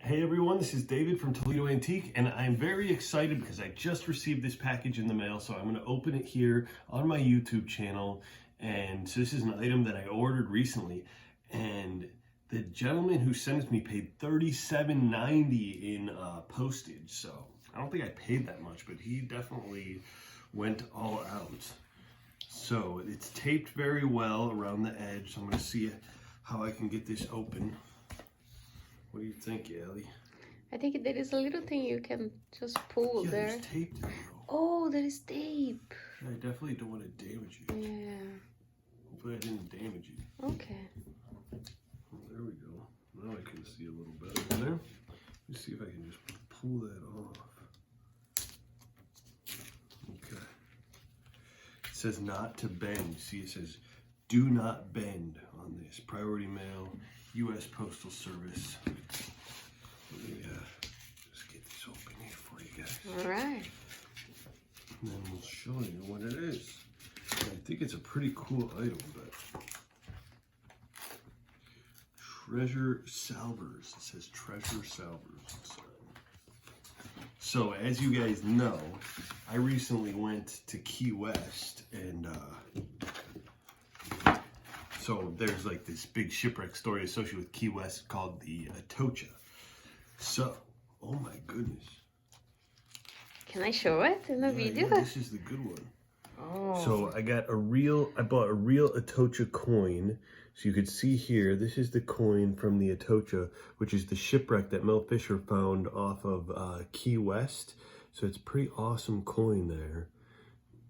Hey everyone, this is David from Toledo Antique, and I'm very excited because I just received this package in the mail, so I'm going to open it here on my YouTube channel. And so this is an item that I ordered recently, and the gentleman who sent it to me paid $37.90 in postage, so I don't think I paid that much, but he definitely went all out. So it's taped very well around the edge, so I'm going to see how I can get this open. What do you think, Ellie? I think there is a little thing you can just pull there. There's tape there, though. Oh, there is tape. Yeah, I definitely don't want to damage you. Yeah. Hopefully I didn't damage you. Okay. Well, there we go. Now I can see a little better there. Let's see if I can just pull that off. Okay. It says not to bend. See, it says do not bend on this. Priority mail, U.S. Postal Service. Let me just get this open here for you guys. All right. And then we'll show you what it is. I think it's a pretty cool item, but Treasure Salvers. It says Treasure Salvers. So as you guys know, I recently went to Key West, and so there's like this big shipwreck story associated with Key West called the Atocha. So, oh my goodness. Can I show it in the video? Yeah, this is the good one. Oh. So I bought a real Atocha coin. So you could see here, this is the coin from the Atocha, which is the shipwreck that Mel Fisher found off of Key West. So it's a pretty awesome coin there.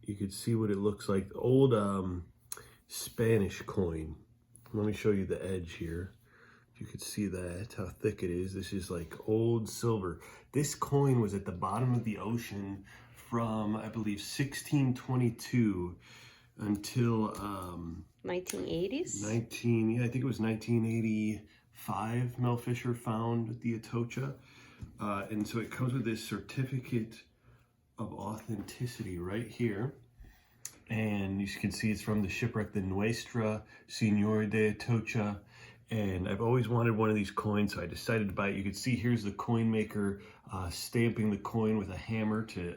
You could see what it looks like. The old Spanish coin. Let me show you the edge here. You could see that, how thick it is. This is like old silver. This coin was at the bottom of the ocean from, I believe, 1622 until 1980s? I think it was 1985 Mel Fisher found the Atocha. And so it comes with this certificate of authenticity right here. And you can see it's from the shipwreck, the Nuestra Señora de Atocha. And I've always wanted one of these coins, so I decided to buy it. You can see here's the coin maker stamping the coin with a hammer to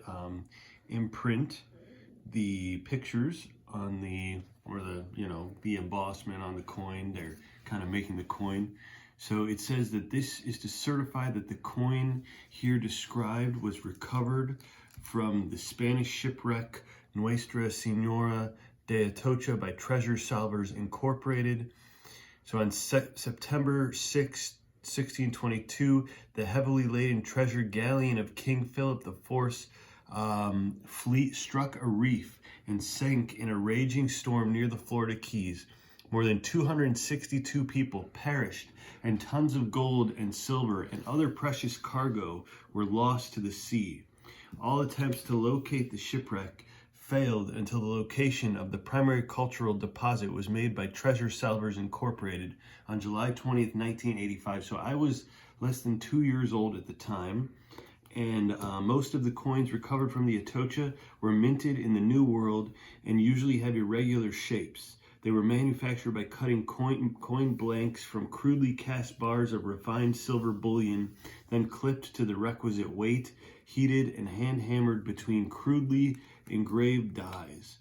imprint the pictures on the embossment on the coin. They're kind of making the coin. So it says that this is to certify that the coin here described was recovered from the Spanish shipwreck Nuestra Señora de Atocha by Treasure Salvers Incorporated. So on September 6, 1622, the heavily laden treasure galleon of King Philip IV's fleet struck a reef and sank in a raging storm near the Florida Keys. More than 262 people perished, and tons of gold and silver and other precious cargo were lost to the sea. All attempts to locate the shipwreck failed until the location of the primary cultural deposit was made by Treasure Salvers Incorporated on July 20th, 1985. So I was less than 2 years old at the time, and most of the coins recovered from the Atocha were minted in the New World and usually have irregular shapes. They were manufactured by cutting coin blanks from crudely cast bars of refined silver bullion, then clipped to the requisite weight, heated and hand-hammered between crudely engraved dies.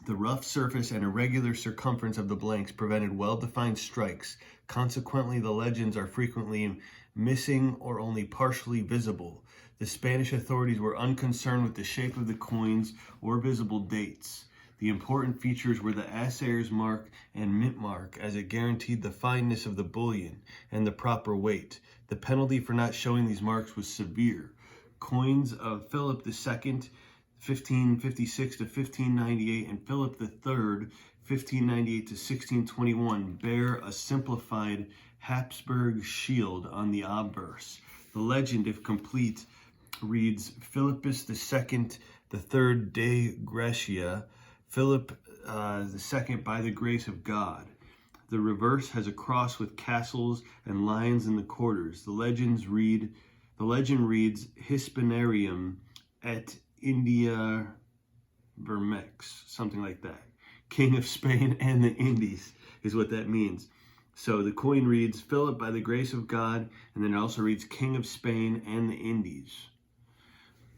The rough surface and irregular circumference of the blanks prevented well-defined strikes. Consequently, the legends are frequently missing or only partially visible. The Spanish authorities were unconcerned with the shape of the coins or visible dates. The important features were the assayer's mark and mint mark, as it guaranteed the fineness of the bullion and the proper weight. The penalty for not showing these marks was severe. Coins of Philip II, 1556 to 1598, and Philip III, 1598 to 1621, bear a simplified Habsburg shield on the obverse. The legend, if complete, reads Philippus II, the third de Gratia, Philip II by the grace of God. The reverse has a cross with castles and lions in the quarters. The legend reads Hispanarium et India Vermex, something like that. King of Spain and the Indies is what that means. So the coin reads, Philip by the grace of God, and then it also reads King of Spain and the Indies.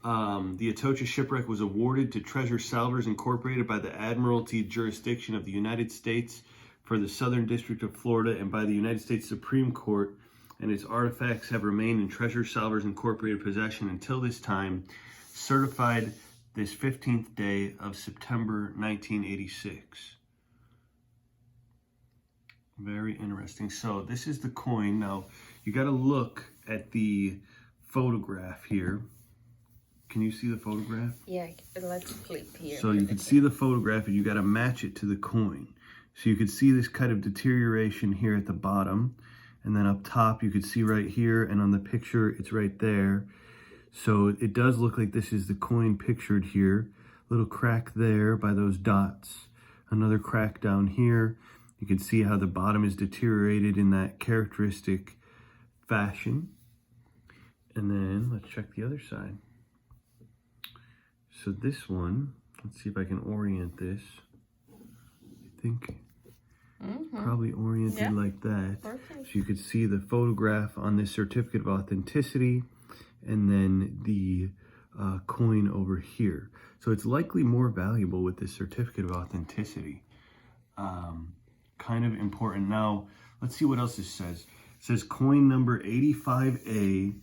The Atocha shipwreck was awarded to Treasure Salvers Incorporated by the Admiralty Jurisdiction of the United States for the Southern District of Florida and by the United States Supreme Court, and its artifacts have remained in Treasure Salvers Incorporated possession until this time, certified this 15th day of September 1986. Very interesting. So this is the coin. Now, you got to look at the photograph here. Can you see the photograph? Yeah, let's flip here. So you can see the photograph and you got to match it to the coin. So you can see this kind of deterioration here at the bottom. And then up top, you can see right here. And on the picture, it's right there. So it does look like this is the coin pictured here. Little crack there by those dots. Another crack down here. You can see how the bottom is deteriorated in that characteristic fashion. And then let's check the other side. So this one, let's see if I can orient this. I think probably oriented like that. Perfect. So you could see the photograph on this certificate of authenticity and then the coin over here. So it's likely more valuable with this certificate of authenticity. Kind of important. Now, let's see what else this says. It says coin number 85A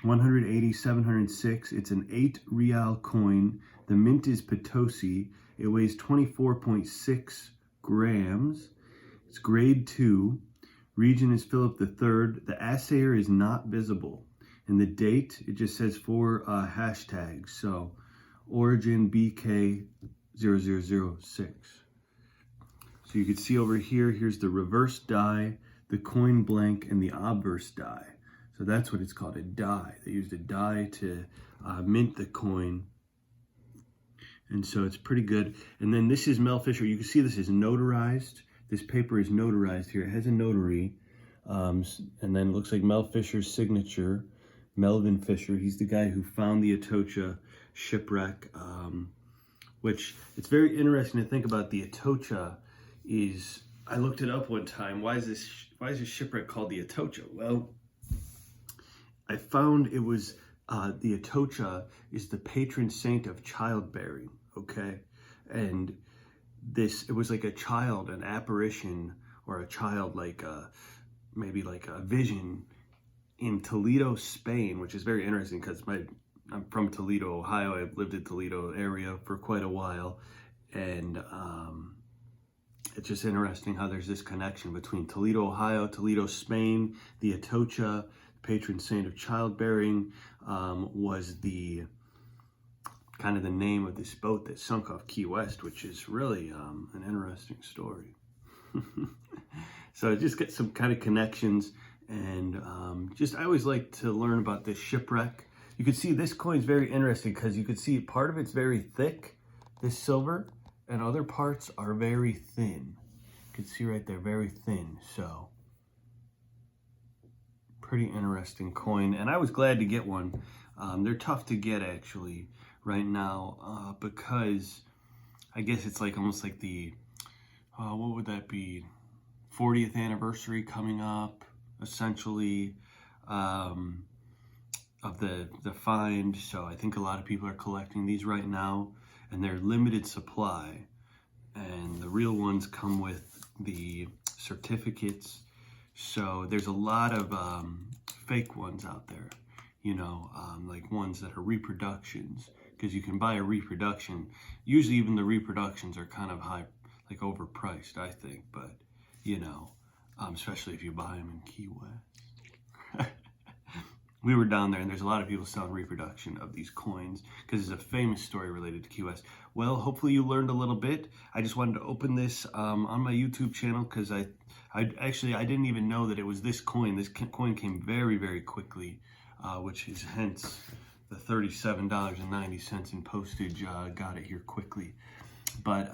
180-706. It's an 8 real coin. The mint is Potosi. It weighs 24.6 grams. It's grade 2. Region is Philip III. The assayer is not visible. And the date, it just says 4 hashtags. So origin BK0006. So you can see over here, here's the reverse die, the coin blank, and the obverse die. So that's what it's called, a die. They used a die to mint the coin. And so it's pretty good. And then this is Mel Fisher. You can see this is notarized. This paper is notarized here. It has a notary. And then it looks like Mel Fisher's signature. Melvin Fisher, he's the guy who found the Atocha shipwreck. Which, it's very interesting to think about. The Atocha is, I looked it up one time. Why is this shipwreck called the Atocha? Well, I found it was the Atocha is the patron saint of childbearing, okay? And it was like a child, an apparition, or a child like maybe like a vision in Toledo, Spain, which is very interesting because I'm from Toledo, Ohio. I've lived in Toledo area for quite a while, and it's just interesting how there's this connection between Toledo, Ohio, Toledo, Spain. The Atocha, patron saint of childbearing, was the kind of the name of this boat that sunk off Key West, which is really an interesting story. So just get some kind of connections, and I always like to learn about this shipwreck. You can see this coin is very interesting because you can see part of it's very thick, this silver, and other parts are very thin. You can see right there, very thin. So pretty interesting coin, and I was glad to get one. They're tough to get actually right now because I guess it's like almost like the what would that be, 40th anniversary coming up essentially of the find. So I think a lot of people are collecting these right now, and they're limited supply, and the real ones come with the certificates. So there's a lot of fake ones out there, you know, like ones that are reproductions, because you can buy a reproduction. Usually even the reproductions are kind of high, like overpriced, I think, but you know, especially if you buy them in Key West. We were down there, and there's a lot of people selling reproduction of these coins because it's a famous story related to Key West. Well, hopefully you learned a little bit. I just wanted to open this on my YouTube channel because I didn't even know that it was this coin. This coin came very, very quickly, which is hence the $37.90 in postage. Got it here quickly. But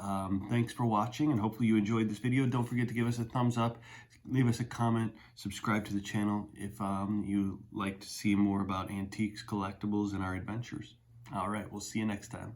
thanks for watching, and hopefully you enjoyed this video. Don't forget to give us a thumbs up, leave us a comment, subscribe to the channel if you like to see more about antiques, collectibles, and our adventures. All right, we'll see you next time.